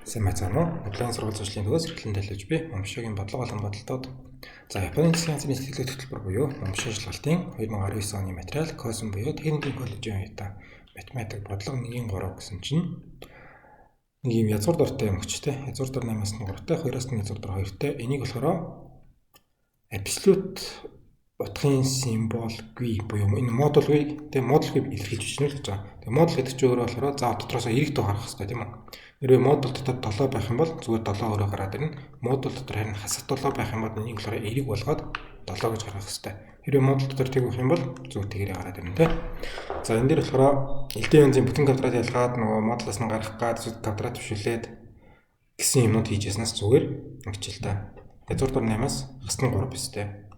Сайн байцгаана уу? Онлайн сургууль зуршлын төгөөс эрхлэн төлөвлөж би Момшогийн бодлого болон бодолтууд. За Японы засгийн газрын сэтгэлгээ хөтөлбөр буюу Момшо шалгалтын 2019 оны материал Косэн буюу техникийн коллежийн оюутан математик бодлого 1-3 гэсэн чинь нэг юм язгуур дортой юм өчтэй. Язгуур дор 8-аас нь 3-тай, 2-аас нь язгуур дор 2-тай. Энийг болохоор абсолют утгын символгүй буюу энэ модульгүй тэг модульгүй илэрхийлж бичнэ л гэж байгаа. Тэг модуль гэдэг чинь өөрөө болохоор за дотроос эрэг тоо гарах хэрэгтэй тийм үү? Хэрвээ модуль дотор 7 байх юм бол зүгээр 7 өөрөө гараад ирнэ. Модуль дотор харин хасах 7 байх юм бол энийг болохоор эрэг болгоод 7 гэж гаргах хэрэгтэй. Хэрвээ модуль дотор тэг байх юм бол зүгээр тэгээрээ гараад ирнэ тийм. За энэ дээр болохоор элдэн янзын бүтэн квадрат ялгаад нөгөө модулаас нь гарах гад квадрат төвшүүлээд гэсэн юмнууд хийжсэнээс зүгээр ингэчил та. Язгуур дор 8-аас хасна 3 бистэй.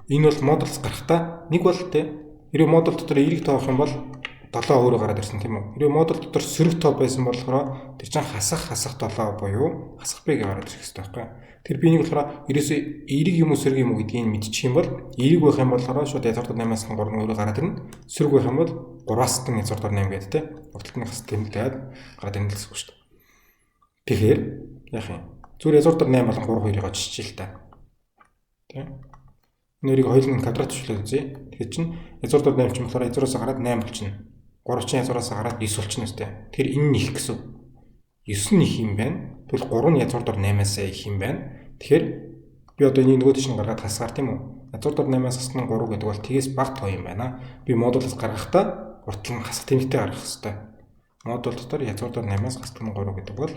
Энэ бол модулс гарахтаа нэг бол тэ. Хэрвээ модуль дотор эрэг тоо авах юм бол 7 өөрөө гараад ирсэн тийм үү. Хэрвээ модуль дотор сөрөг тоо байсан болохоор тэр чинь хасах 7 буюу хасах б гараад ирэх хэрэгтэй байхгүй. Тэр би нэг болохоор ерөөсөө эрэг юм уу сөрөг юм уу гэдгийг мэдчих юм бол эрэг байх юм бол шууд язгуур дор 8-аас нь 3 өөрөө гараад ирнэ. Сөрөг байх юм бол 3-аас нь язгуур дор 8 гэдэг тэ. Огтлтны хас тэмдээд гараад ирнэ гэсэн үг шүү дээ. Тэгэхээр яах юм? Зүгээр язгуур дор 8 болон 3 2-ыг очиж л та. Тийм. Нэрийг хоёулын квадрат төвшлээд үзье. Тэгэхээр чинь язгуур дор 8 ч болохоор язгуураас гараад 8 болчихно. 3 чинь язгуураас гараад 9 болчихно үстэй. Тэр энэ нь их гэсэн. 9 нь их юм байна. Тэгвэл 3 нь язгуур дор 8-аас их юм байна. Тэгэхээр би одоо энийг нөгөө тийш нь гаргаад хасгаар тийм үү? Язгуур дор 8-аас хасна 3 гэдэг бол тгээс бага тоо юм байна. Би модулаас гаргахдаа уртлан хасах тэмдэгтэй гаргах хэрэгтэй. Модуль дотор язгуур дор 8-аас хасна 3 гэдэг бол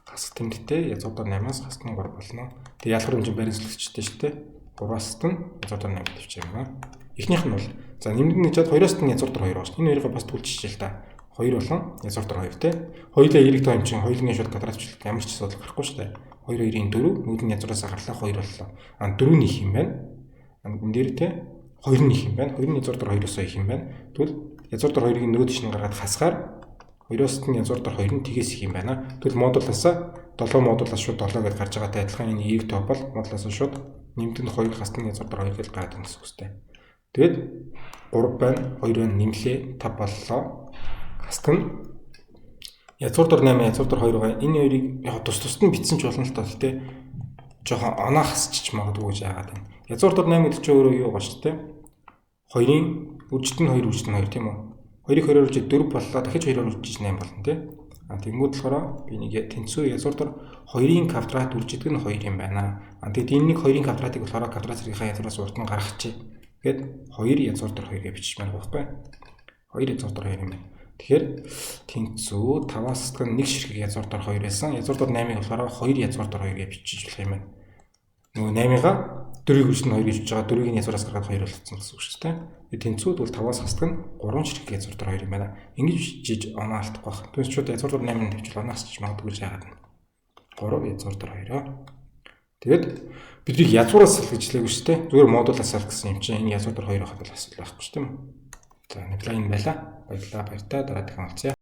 хасах тэмдэгтэй язгуур дор 8-аас хасна 3 болно. Тэгээ ялгар хэмжээ баримтлагчтай шүү дээ. 3-аас нь язгуур дор 8 төвч юм байна. Эхнийх нь бол за нэмэгдэн гэж 2-аас нь язгуур дор 2 байна. Энэ хоёрыг бас түлжчихжээ л та. 2 болон язгуур дор 2 те. Хоёулаа эрэг тоо юм чинь хоёулын шууд квадрат төвчлөлт ямар ч асуудал гарахгүй шүү дээ. 2 2-ийн 4 нүүдэн язгуураас гарлаа 2 боллоо. 4 нь их юм байна. Энэ дээр те 2 нь их юм байна. 2 нь язгуур дор 2-оос их юм байна. Тэгвэл язгуур дор 2-ыг нөгөө тийш нь гаргаад хасгаар 2-оос нь язгуур дор 2 нь тгээс их юм байна. Тэгвэл модулаас 7 модулаас шууд 7 гэж гарч байгаатай адилхан энэ эрэг тоо бол модулаас шууд нэмэгдэн 2 хасны язгуур дор 2 гэж гараад ирнэ гэсэн үгтэй. Тэгэд 3 байна, 2 байна нэмлээ 5 боллоо. Хасах нь язгуур дор 8, язгуур дор 2 байгаа. Энэ хоёрыг яг тус нь бичсэн ч болно л тоо тэ. Жохон оноо хасчих магадгүй гэж яагаад байна. Язгуур дор 8 гэдэг чинь өөрөө юу гооч тэ. 2-ын үржтэн 2 үржтэн 2 тийм үү? 2-ыг 2-оор үржиж 4 боллоо. Дахиж 2-оор үржиж 8 болно тэ. Тэнгүүд болохоор би нэг тэнцүү язгуур дор 2-ын квадрат үржидэг нь 2 юм байна. Тэгэд энэ нэг 2-ын квадратыг болохоор квадрат зэргийн язгуураас урд нь гаргачих. Тэгэд 2 язгуур дор 2 гэж бичиж байна байхгүй. 2 язгуур дор 2 юм байна. Тэгэхээр тэнцүү 5-аас нь 1 ширхэг язгуур дор 2 байсан. Язгуур дор 8-ыг болохоор 2 язгуур дор 2 гэж бичиж болох юм байна. Нөгөө 8-ыгаа 4-ийг үржих нь 2 гэж бичиж байгаа. 4-ийг язгуураас гаргаад 2 болгоцсон гэсэн үг шүү дээ. Тэнцүүд бол 5-аас хасдаг нь 3 ширхэг язгуур дор 2 юм байна. Ингэж бичиж оноо алдахгүй байх. Тэгвэл шууд язгуур дор 8-ыг тавьчих оноо хасчих магадгүй гэж яагаад вэ? 3 язгуур дор 2-оо. Тэгэд бидний язгуураас салгажлаагүй шүү дээ. Зүгээр модулаас салах гэсэн юм чинь энэ язгуур дор 2 хахад бол асуудал байхгүй шүү дээ. За нэг л энэ байла. Баярлалаа. Баяртай дараа дахин уулзъя.